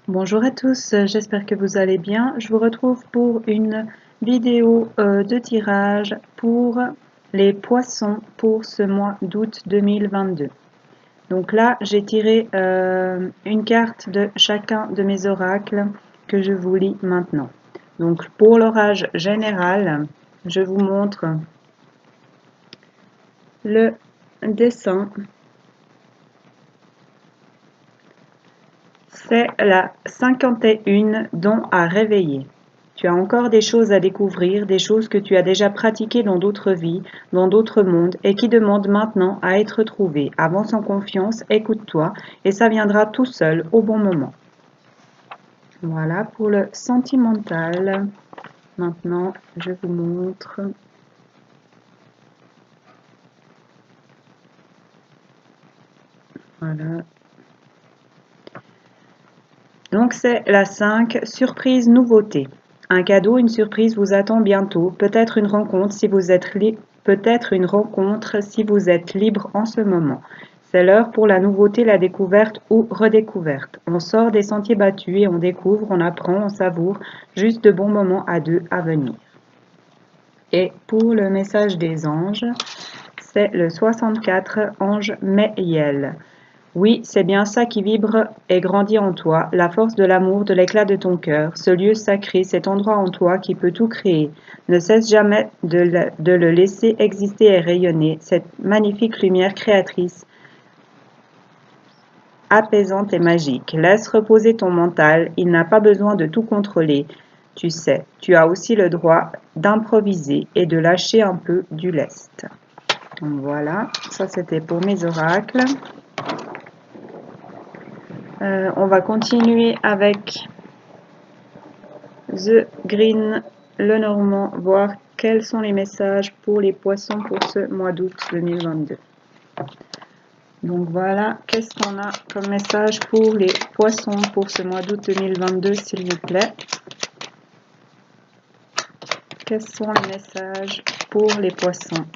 Bonjour à tous, j'espère que vous allez bien. Je vous retrouve pour une vidéo de tirage pour les poissons pour ce mois d'août 2022. Donc là, j'ai tiré une carte de chacun de mes oracles que je vous lis maintenant. Donc pour l'orage général, je vous montre le dessin. C'est la 51 dons à réveiller. Tu as encore des choses à découvrir, des choses que tu as déjà pratiquées dans d'autres vies, dans d'autres mondes et qui demandent maintenant à être trouvées. Avance en confiance, écoute-toi et ça viendra tout seul au bon moment. Voilà pour le sentimental. Maintenant, je vous montre. Voilà. Donc c'est la 5, surprise nouveauté. Un cadeau, une surprise vous attend bientôt, peut-être une rencontre si vous êtes libre en ce moment. C'est l'heure pour la nouveauté, la découverte ou redécouverte. On sort des sentiers battus et on découvre, on apprend, on savoure, juste de bons moments à deux à venir. Et pour le message des anges, c'est le 64, ange Meiel. Oui, c'est bien ça qui vibre et grandit en toi, la force de l'amour, de l'éclat de ton cœur, ce lieu sacré, cet endroit en toi qui peut tout créer. Ne cesse jamais de le laisser exister et rayonner, cette magnifique lumière créatrice, apaisante et magique. Laisse reposer ton mental, il n'a pas besoin de tout contrôler. Tu sais, tu as aussi le droit d'improviser et de lâcher un peu du lest. Donc voilà, ça c'était pour mes oracles. On va continuer avec The Green, le Normand, voir quels sont les messages pour les poissons pour ce mois d'août 2022. Donc voilà, qu'est-ce qu'on a comme message pour les poissons pour ce mois d'août 2022, s'il vous plaît. Quels sont les messages pour les poissons?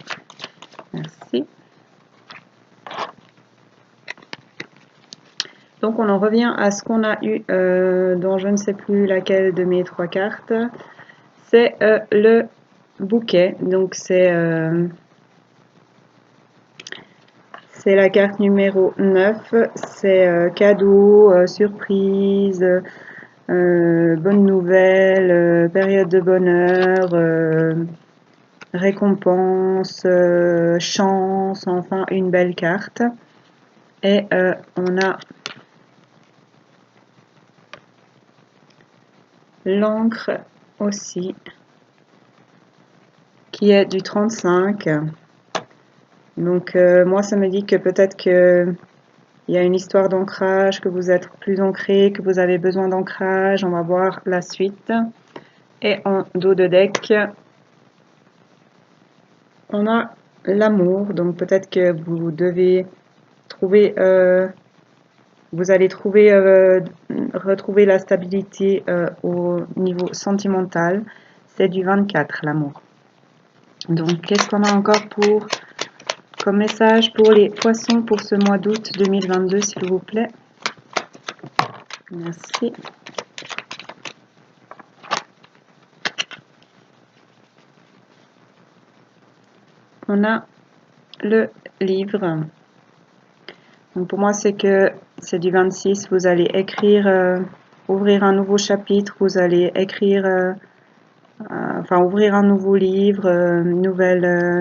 Merci. Donc on en revient à ce qu'on a eu dans je ne sais plus laquelle de mes trois cartes. C'est le bouquet. Donc c'est la carte numéro 9. C'est cadeau, surprise, bonne nouvelle, période de bonheur, récompense, chance, enfin une belle carte. Et on a l'encre aussi, qui est du 35. Donc moi ça me dit que peut-être que il y a une histoire d'ancrage, que vous êtes plus ancré, que vous avez besoin d'ancrage. On va voir la suite. Et en dos de deck, on a l'amour. Donc peut-être que vous devez trouver, vous allez retrouver la stabilité au niveau sentimental. C'est du 24, l'amour. Donc qu'est-ce qu'on a encore comme message pour les poissons pour ce mois d'août 2022, s'il vous plaît? Merci. On a le livre. Donc pour moi, c'est que c'est du 26. Vous allez écrire, ouvrir un nouveau chapitre. Vous allez écrire, enfin ouvrir un nouveau livre,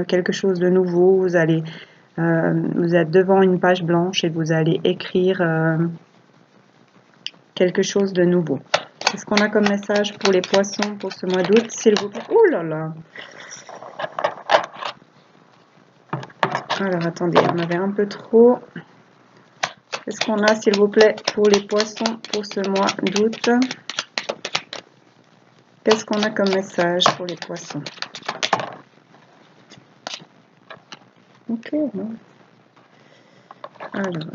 quelque chose de nouveau. Vous êtes devant une page blanche et vous allez écrire quelque chose de nouveau. Qu'est-ce qu'on a comme message pour les poissons pour ce mois d'août, s'il vous plaît? Ouh là là! Alors attendez, on avait un peu trop. Qu'est-ce qu'on a, s'il vous plaît, pour les poissons pour ce mois d'août? Qu'est-ce qu'on a comme message pour les poissons? Ok, bon. Alors,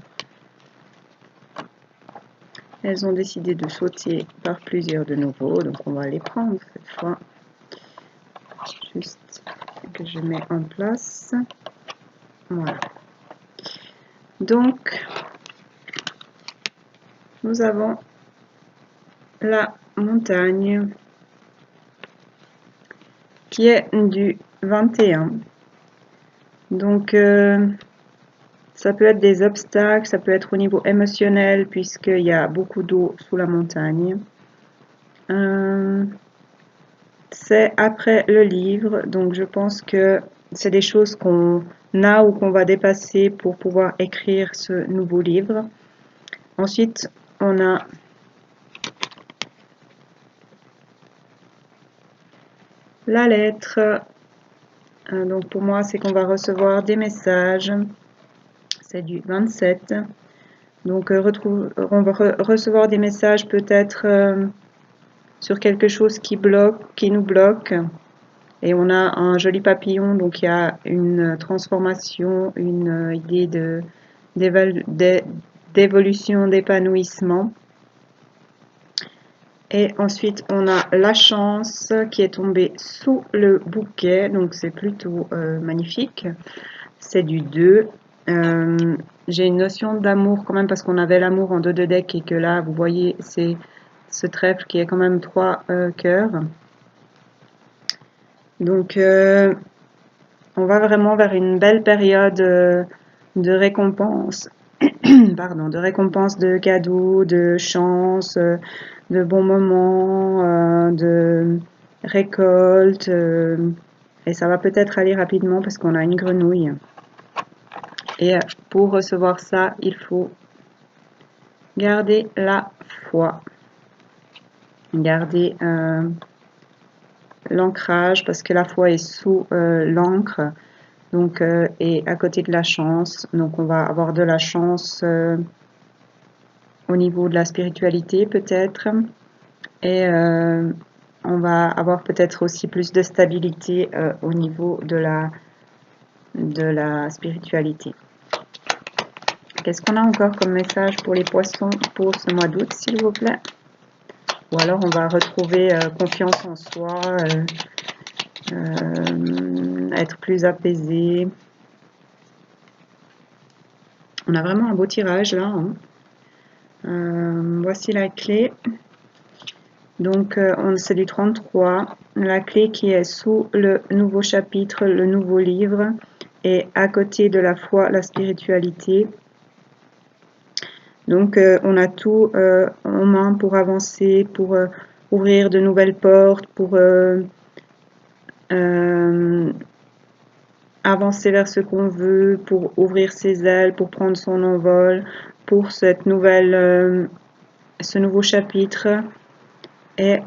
elles ont décidé de sauter par plusieurs de nouveau, donc on va les prendre cette fois. Juste que je mets en place. Voilà. Donc, nous avons la montagne qui est du 21. Donc, ça peut être des obstacles, ça peut être au niveau émotionnel puisqu'il y a beaucoup d'eau sous la montagne. C'est après le livre, donc je pense que c'est des choses qu'on a ou qu'on va dépasser pour pouvoir écrire ce nouveau livre. Ensuite, on a la lettre. Donc pour moi, c'est qu'on va recevoir des messages. C'est du 27. Donc on va recevoir des messages peut-être sur quelque chose qui nous bloque. Et on a un joli papillon, donc il y a une transformation, une idée d'évolution, d'épanouissement. Et ensuite, on a la chance qui est tombée sous le bouquet, donc c'est plutôt magnifique. C'est du 2. J'ai une notion d'amour quand même parce qu'on avait l'amour en 2 de deck et que là, vous voyez, c'est ce trèfle qui est quand même 3 cœurs. Donc, on va vraiment vers une belle période de récompense, pardon, de récompense de cadeaux, de chance, de bons moments, de récolte. Et ça va peut-être aller rapidement parce qu'on a une grenouille. Et pour recevoir ça, il faut garder la foi. Garder l'ancrage parce que la foi est sous l'encre. Donc, et à côté de la chance, donc on va avoir de la chance au niveau de la spiritualité peut-être, et on va avoir peut-être aussi plus de stabilité au niveau de la spiritualité. Qu'est-ce qu'on a encore comme message pour les poissons pour ce mois d'août, s'il vous plaît? Ou alors on va retrouver confiance en soi, être plus apaisé. On a vraiment un beau tirage là. Hein. Voici la clé. Donc, c'est du 33. La clé qui est sous le nouveau chapitre, le nouveau livre, et à côté de la foi, la spiritualité. Donc, on a tout en main pour avancer, pour ouvrir de nouvelles portes, pour avancer vers ce qu'on veut, pour ouvrir ses ailes, pour prendre son envol, pour ce nouveau chapitre. Et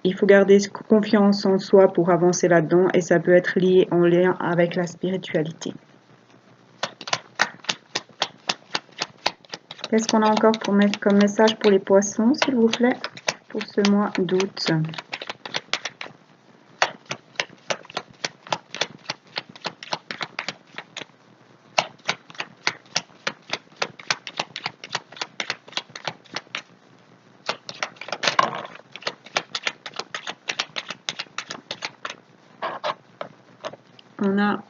il faut garder confiance en soi pour avancer là-dedans et ça peut être lié en lien avec la spiritualité. Qu'est-ce qu'on a encore pour mettre comme message pour les poissons, s'il vous plaît, pour ce mois d'août? On a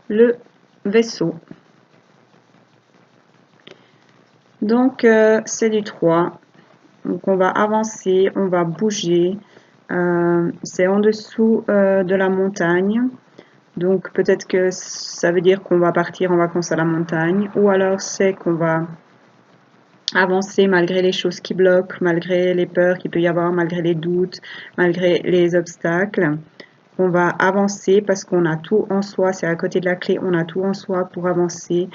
le vaisseau. Donc, c'est du 3. Donc, on va avancer, on va bouger. C'est en dessous de la montagne. Donc, peut-être que ça veut dire qu'on va partir en vacances à la montagne. Ou alors, c'est qu'on va avancer malgré les choses qui bloquent, malgré les peurs qu'il peut y avoir, malgré les doutes, malgré les obstacles. On va avancer parce qu'on a tout en soi, c'est à côté de la clé, on a tout en soi pour avancer.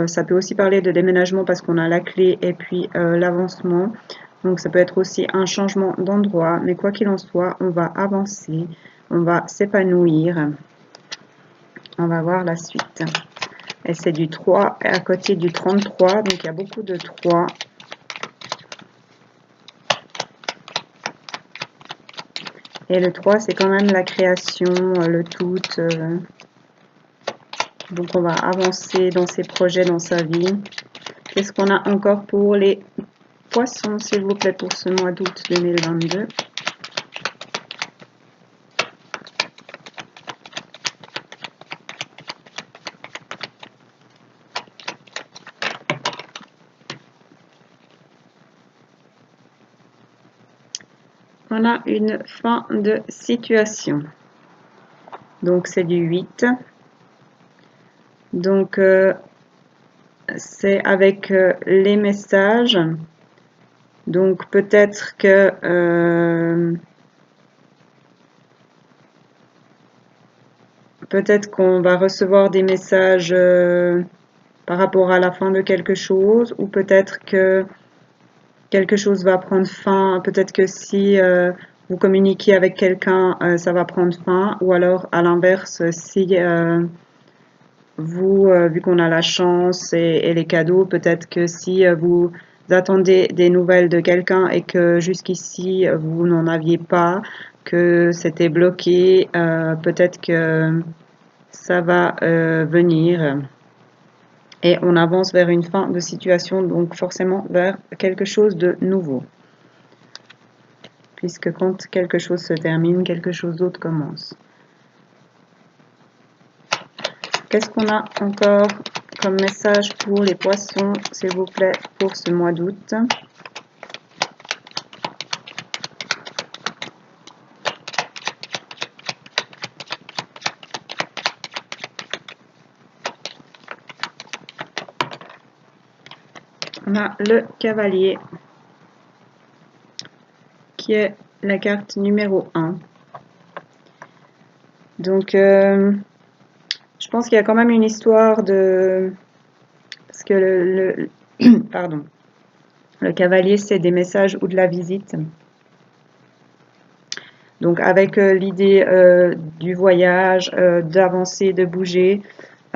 Ça peut aussi parler de déménagement parce qu'on a la clé et puis l'avancement. Donc ça peut être aussi un changement d'endroit, mais quoi qu'il en soit, on va avancer, on va s'épanouir. On va voir la suite. Et c'est du 3 à côté du 33, donc il y a beaucoup de 3. Et le 3, c'est quand même la création, le tout. Donc, on va avancer dans ses projets, dans sa vie. Qu'est-ce qu'on a encore pour les poissons, s'il vous plaît, pour ce mois d'août 2022? on a une fin de situation. Donc, c'est du 8. Donc, c'est avec les messages. Donc, peut-être que... peut-être qu'on va recevoir des messages par rapport à la fin de quelque chose, ou peut-être que quelque chose va prendre fin, peut-être que si vous communiquez avec quelqu'un, ça va prendre fin, ou alors à l'inverse, si vous, vu qu'on a la chance et les cadeaux, peut-être que si vous attendez des nouvelles de quelqu'un et que jusqu'ici vous n'en aviez pas, que c'était bloqué, peut-être que ça va venir et on avance vers une fin de situation, donc forcément vers quelque chose de nouveau. Puisque quand quelque chose se termine, quelque chose d'autre commence. Qu'est-ce qu'on a encore comme message pour les poissons, s'il vous plaît, pour ce mois d'août? On a le cavalier, qui est la carte numéro 1. Donc, je pense qu'il y a quand même une histoire de... Parce que pardon. Le cavalier, c'est des messages ou de la visite. Donc, avec l'idée du voyage, d'avancer, de bouger,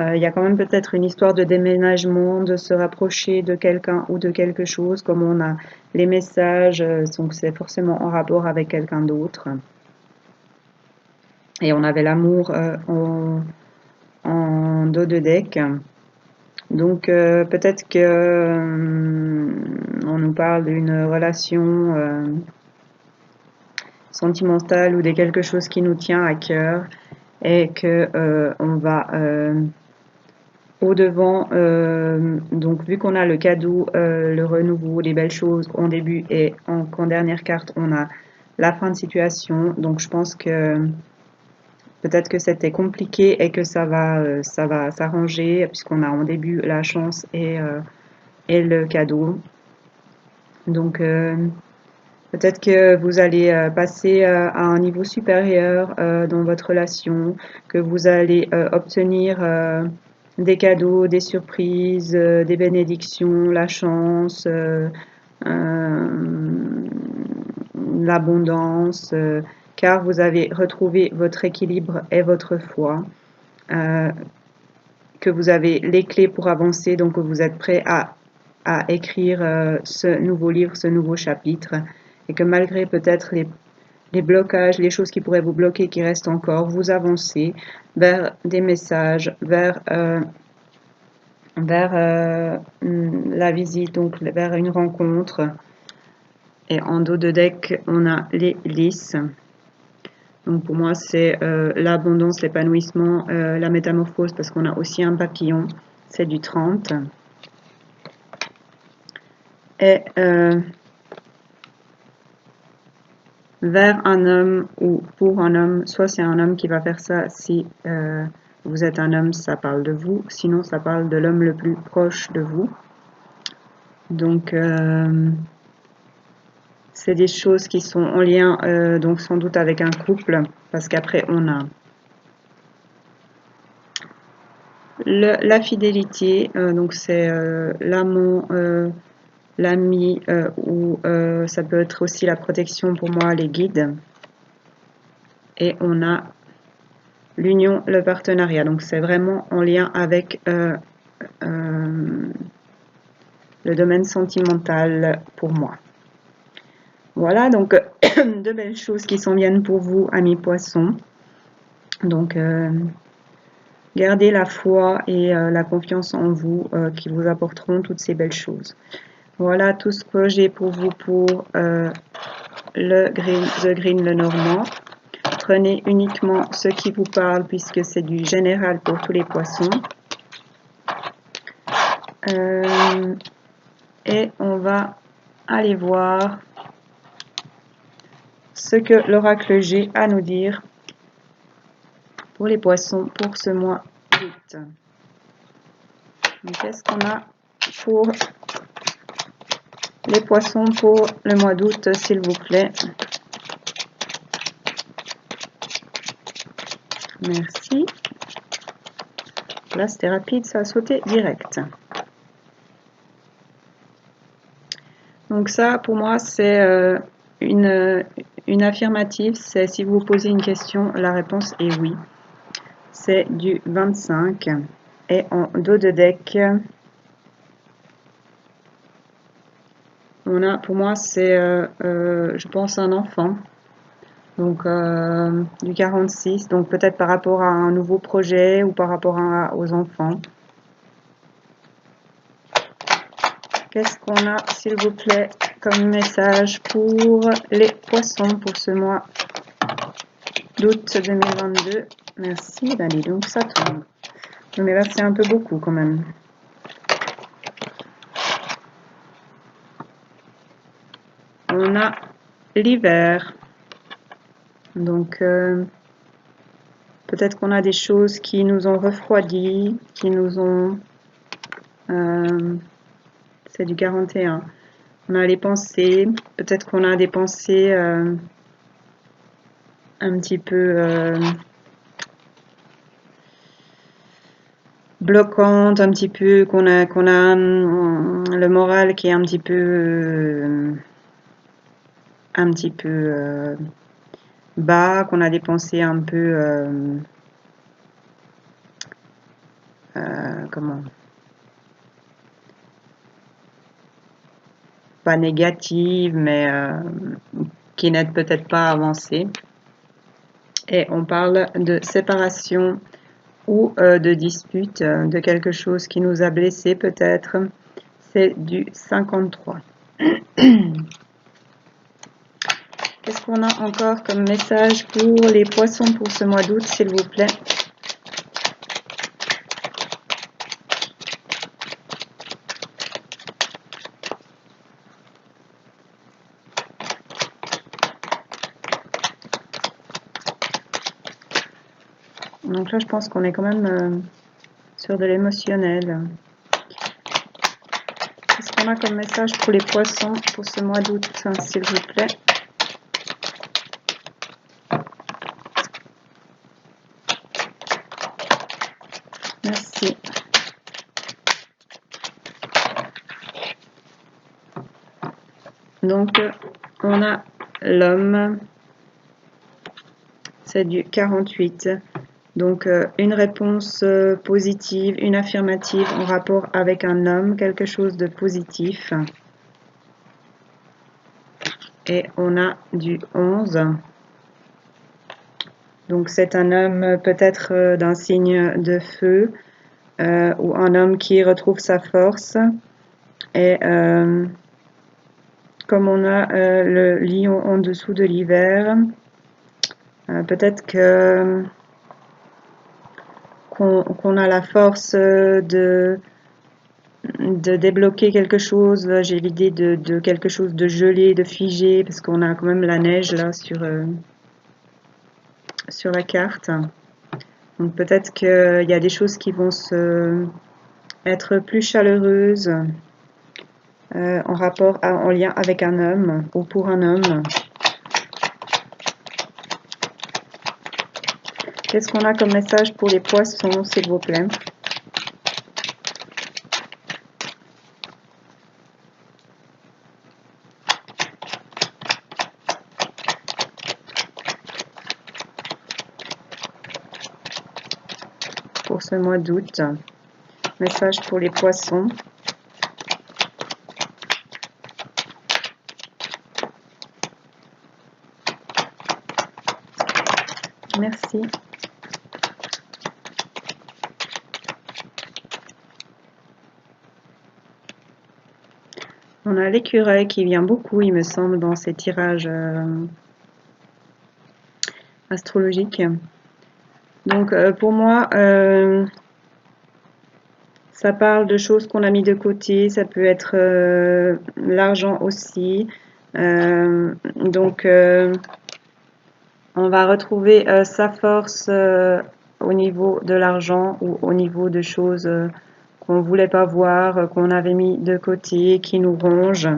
il y a quand même peut-être une histoire de déménagement, de se rapprocher de quelqu'un ou de quelque chose, comme on a les messages, donc c'est forcément en rapport avec quelqu'un d'autre. Et on avait l'amour en dos de deck. Donc peut-être que on nous parle d'une relation sentimentale ou de quelque chose qui nous tient à cœur et que on va au-devant, donc vu qu'on a le cadeau, le renouveau, les belles choses en début et en dernière carte, on a la fin de situation. Donc je pense que peut-être que c'était compliqué et que ça va s'arranger puisqu'on a en début la chance et le cadeau. Donc peut-être que vous allez passer à un niveau supérieur dans votre relation, que vous allez obtenir des cadeaux, des surprises, des bénédictions, la chance, l'abondance, car vous avez retrouvé votre équilibre et votre foi, que vous avez les clés pour avancer, donc que vous êtes prêt à écrire ce nouveau livre, ce nouveau chapitre, et que malgré peut-être les blocages, les choses qui pourraient vous bloquer, qui restent encore, vous avancez vers des messages, vers la visite, donc vers une rencontre. Et en dos de deck, on a les lys. Donc pour moi, c'est l'abondance, l'épanouissement, la métamorphose, parce qu'on a aussi un papillon. C'est du 30. Et vers un homme ou pour un homme, soit c'est un homme qui va faire ça si vous êtes un homme, ça parle de vous, sinon ça parle de l'homme le plus proche de vous. Donc c'est des choses qui sont en lien donc sans doute avec un couple, parce qu'après on a la fidélité, donc c'est l'amant, l'ami ou ça peut être aussi la protection pour moi, les guides. Et on a l'union, le partenariat. Donc c'est vraiment en lien avec le domaine sentimental pour moi. Voilà, donc de belles choses qui s'en viennent pour vous, amis poissons. Donc gardez la foi et la confiance en vous qui vous apporteront toutes ces belles choses. Voilà tout ce que j'ai pour vous pour The Green, le Normand. Prenez uniquement ce qui vous parle puisque c'est du général pour tous les poissons. Et on va aller voir ce que l'oracle G a à nous dire pour les poissons pour ce mois d'août. Qu'est-ce qu'on a pour les poissons pour le mois d'août, s'il vous plaît? Merci. Là, c'était rapide, ça a sauté direct. Donc ça, pour moi, c'est une affirmative. C'est si vous posez une question, la réponse est oui. C'est du 25. Et en dos de deck, on a, pour moi, c'est, je pense, un enfant. Donc du 46. Donc peut-être par rapport à un nouveau projet ou par rapport aux enfants. Qu'est-ce qu'on a, s'il vous plaît, comme message pour les poissons pour ce mois d'août 2022? Merci. Ben dis donc, ça tombe. Mais là, c'est un peu beaucoup quand même. On a l'hiver. Donc, peut-être qu'on a des choses qui nous ont refroidi, qui nous ont... c'est du 41. On a les pensées. Peut-être qu'on a des pensées un petit peu... bloquante, un petit peu, qu'on a le moral qui est un petit peu bas, qu'on a des pensées un peu comment, pas négatives, mais qui n'aident peut-être pas à avancer. Et on parle de séparation ou de dispute, de quelque chose qui nous a blessés peut-être. C'est du 53. Qu'est-ce qu'on a encore comme message pour les poissons pour ce mois d'août, s'il vous plaît? Donc là, je pense qu'on est quand même sur de l'émotionnel. Qu'est-ce qu'on a comme message pour les poissons pour ce mois d'août, s'il vous plaît? Merci. Donc, on a l'homme. C'est du 48. Donc, une réponse positive, une affirmative en rapport avec un homme, quelque chose de positif. Et on a du 11. Donc, c'est un homme peut-être d'un signe de feu ou un homme qui retrouve sa force. Et comme on a le lion en dessous de l'hiver, peut-être que qu'on a la force de débloquer quelque chose. J'ai l'idée de quelque chose de gelé, de figé, parce qu'on a quand même la neige là sur la carte. Donc peut-être qu'il y a des choses qui vont être plus chaleureuses en rapport, en lien avec un homme ou pour un homme. Qu'est-ce qu'on a comme message pour les poissons, s'il vous plaît? Pour ce mois d'août. Message pour les poissons. Merci. On a l'écureuil qui vient beaucoup, il me semble, dans ces tirages astrologiques. Donc pour moi, ça parle de choses qu'on a mis de côté, ça peut être l'argent aussi. Donc On va retrouver sa force au niveau de l'argent ou au niveau de choses qu'on ne voulait pas voir, qu'on avait mis de côté, qui nous rongent.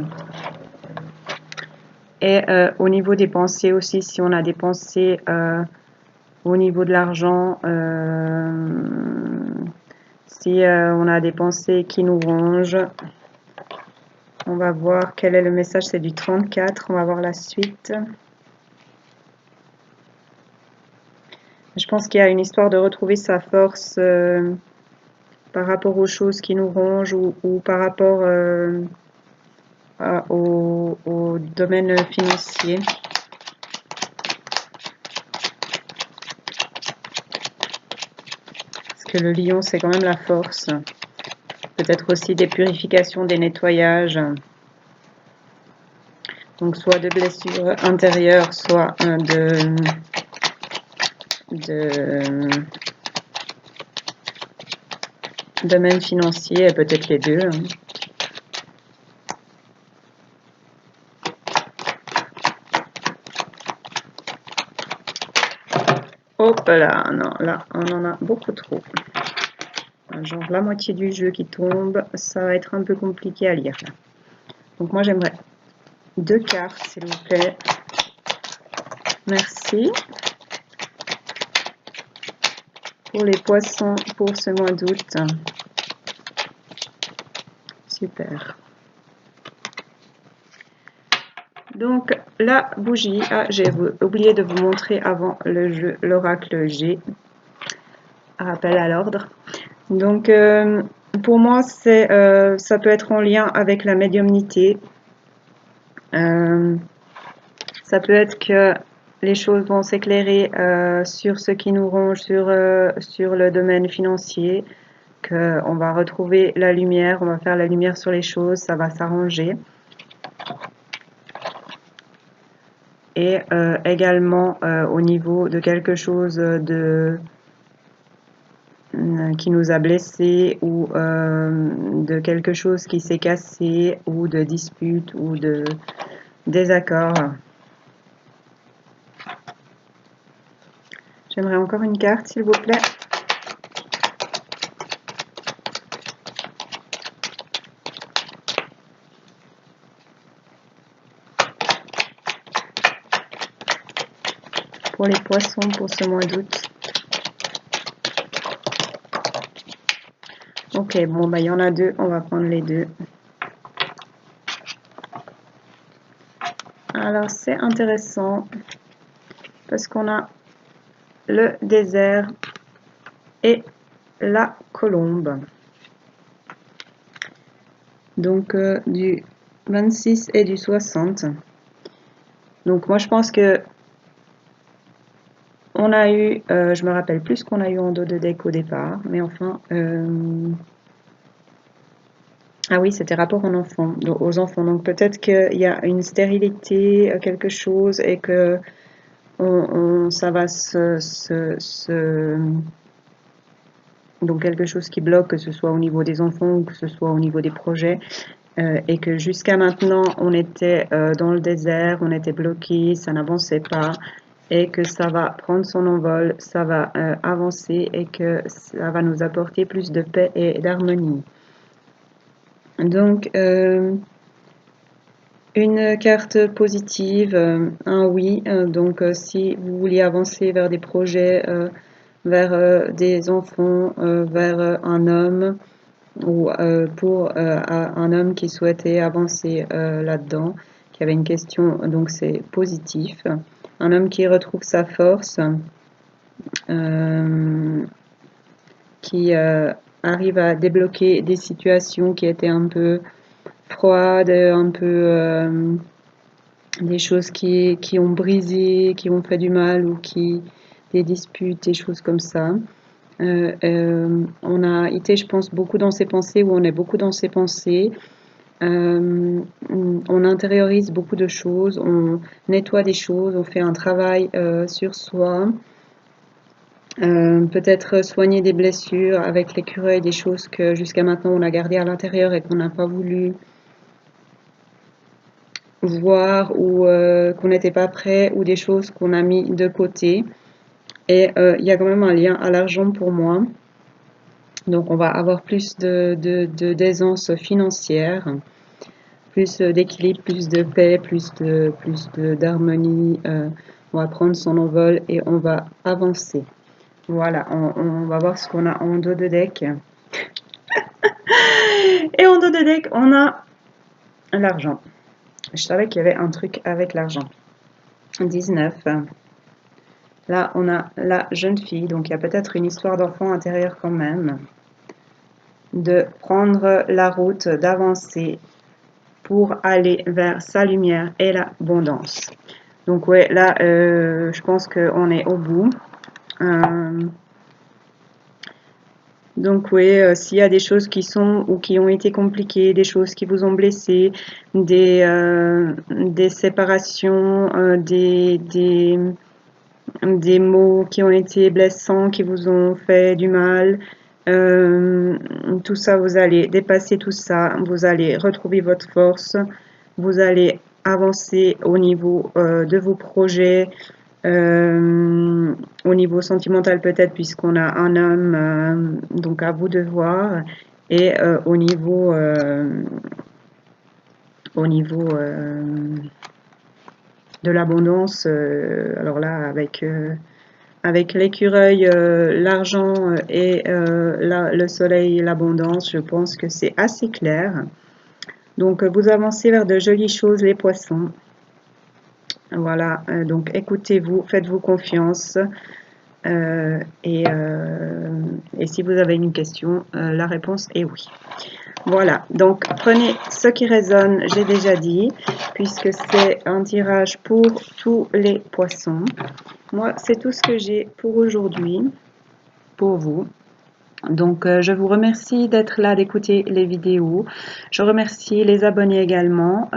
Et au niveau des pensées aussi, si on a des pensées au niveau de l'argent, si on a des pensées qui nous rongent, on va voir quel est le message, c'est du 34, on va voir la suite. Je pense qu'il y a une histoire de retrouver sa force par rapport aux choses qui nous rongent ou par rapport au domaine financier. Parce que le lion, c'est quand même la force. Peut-être aussi des purifications, des nettoyages. Donc soit de blessures intérieures, soit de domaine financier, et peut-être les deux. Hop là, non, là, on en a beaucoup trop. Genre la moitié du jeu qui tombe, ça va être un peu compliqué à lire. Donc moi j'aimerais 2 cartes, s'il vous plaît. Merci. Pour les poissons, pour ce mois d'août. Super. Donc la bougie, j'ai oublié de vous montrer avant le jeu l'oracle G. Rappel à l'ordre. Donc pour moi ça peut être en lien avec la médiumnité. Ça peut être que les choses vont s'éclairer sur ce qui nous ronge, sur le domaine financier, qu'on va retrouver la lumière, on va faire la lumière sur les choses, ça va s'arranger. Et également au niveau de quelque chose qui nous a blessés ou de quelque chose qui s'est cassé ou de dispute ou de désaccord. J'aimerais encore une carte, s'il vous plaît. Pour les poissons pour ce mois d'août. Ok, bon, bah il y en a deux, on va prendre les deux. Alors, c'est intéressant parce qu'on a le désert et la colombe. Donc, du 26 et du 60. Donc, moi, je pense que on a eu, je me rappelle plus ce qu'on a eu en dos de deck au départ, mais enfin, ah oui, c'était rapport aux enfants. Donc peut-être qu'il y a une stérilité, quelque chose, et que ça va donc quelque chose qui bloque, que ce soit au niveau des enfants ou que ce soit au niveau des projets, et que jusqu'à maintenant, on était dans le désert, on était bloqué, ça n'avançait pas, et que ça va prendre son envol, ça va avancer, et que ça va nous apporter plus de paix et d'harmonie. Donc, une carte positive, un oui. Donc, si vous vouliez avancer vers des projets, vers des enfants, vers un homme, ou pour un homme qui souhaitait avancer là-dedans, qui avait une question, donc c'est positif. Un homme qui retrouve sa force, qui arrive à débloquer des situations qui étaient un peu froides, un peu des choses qui ont brisé, qui ont fait du mal ou des disputes, des choses comme ça. On a été, je pense, beaucoup dans ses pensées, ou on est beaucoup dans ses pensées. On intériorise beaucoup de choses, on nettoie des choses, on fait un travail sur soi. Peut-être soigner des blessures avec l'écureuil, des choses que jusqu'à maintenant on a gardées à l'intérieur et qu'on n'a pas voulu voir ou qu'on n'était pas prêt ou des choses qu'on a mis de côté. Et il y a quand même un lien à l'argent pour moi. Donc on va avoir plus d'aisance financière, plus d'équilibre, plus de paix, plus d'harmonie. On va prendre son envol et on va avancer. Voilà, on va voir ce qu'on a en dos de deck. Et en dos de deck, on a l'argent. Je savais qu'il y avait un truc avec l'argent. 19. Là, on a la jeune fille, donc il y a peut-être une histoire d'enfant intérieur quand même. De prendre la route, d'avancer pour aller vers sa lumière et l'abondance. Donc ouais, là, je pense qu'on est au bout. Donc oui, s'il y a des choses qui sont ou qui ont été compliquées, des choses qui vous ont blessé, des séparations, des mots qui ont été blessants, qui vous ont fait du mal, tout ça, vous allez dépasser tout ça, vous allez retrouver votre force, vous allez avancer au niveau de vos projets, au niveau sentimental peut-être puisqu'on a un homme, donc à vous de voir, et au niveau de l'abondance, alors là avec l'écureuil, l'argent et le soleil et l'abondance, je pense que c'est assez clair. Donc vous avancez vers de jolies choses les poissons. Voilà, donc écoutez-vous, faites-vous confiance. Et si vous avez une question, la réponse est oui. Voilà, donc prenez ce qui résonne, j'ai déjà dit, puisque c'est un tirage pour tous les poissons. Moi, c'est tout ce que j'ai pour aujourd'hui, pour vous. Donc, je vous remercie d'être là, d'écouter les vidéos. Je remercie les abonnés également.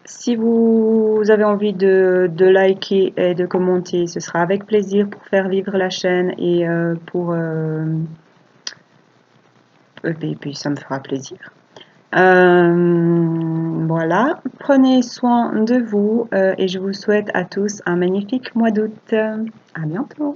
Si vous avez envie de liker et de commenter, ce sera avec plaisir pour faire vivre la chaîne et puis ça me fera plaisir. Voilà, prenez soin de vous et je vous souhaite à tous un magnifique mois d'août. À bientôt.